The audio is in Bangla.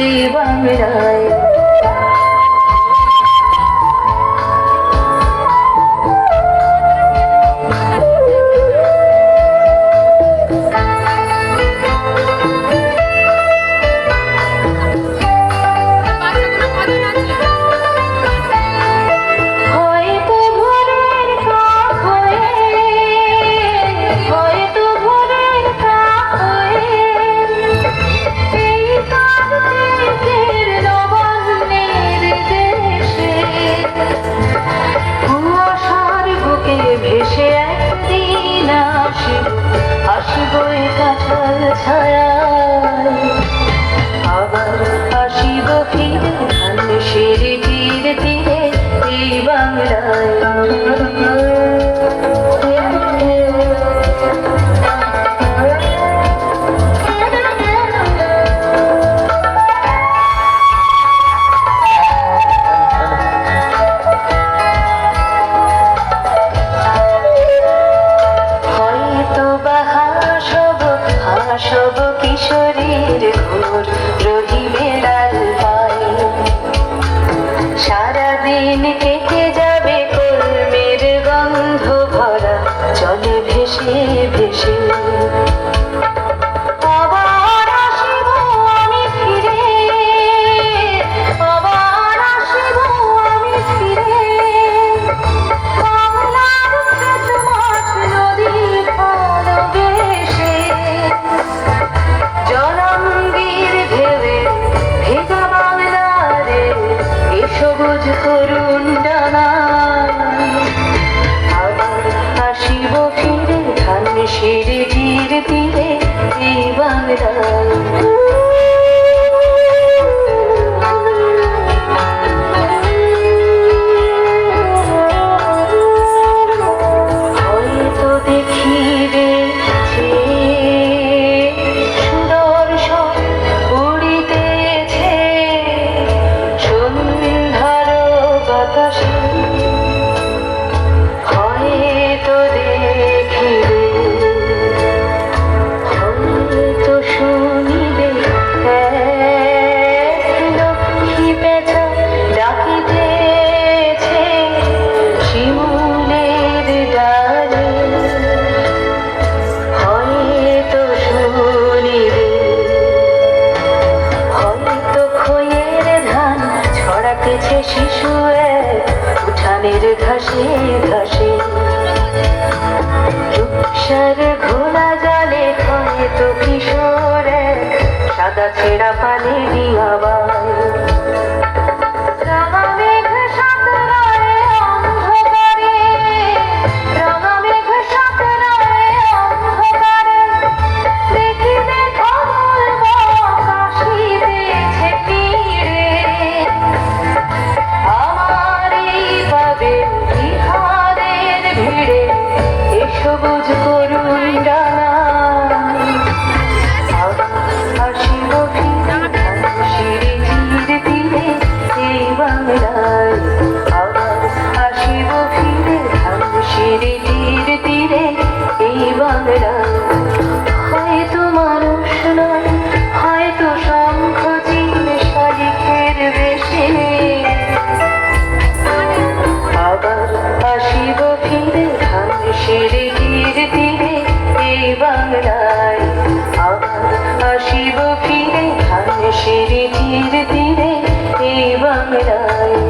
এই বাংলায়। আবার আসিব ফিরে ধানের তীরে তীরে এই বাংলায়। সব কিশোরীর ঘোর রহিবে লাল পায়ে, সারাদিন কেটে যাবে কলমের গন্ধ ভরা চলে ভেসে ভেসে। আবার আসিব আমি ফিরে, আবার আসিব আমি ফিরে, বাংলার ক্ষেত মাঠ নদী ভালোবেসে। জলঙ্গির ঢেউয়ে ভেজা বাংলারে এ সবুজ করুণ ডানায়। আবার আসিব ফিরে ধানের তীরে তীরে এই বাংলায়। হয়তো দেখিবে শিশু এক উঠানের ঘাসে ঘাসে, রূপসার ঘোলা জলে হয়তো কিশোর এক সাদা ছেঁড়া পানি আবার। সবুজ করুণ ডানায় আসিব ফিরে ধানের তীরে এই বাংলায়। আবার আসিব ফিরে ধানের তীরে তীরে এই বাংলায়। হয়তো মানুষ নয়, হয়তো শঙ্খ চিল শালিখের বেশে। আবার আসিব ফিরে ধানের তীরে তীরে এই বাংলায়। আবার আসিব ফিরে ধানের তীরে তীরে এই বাংলায়।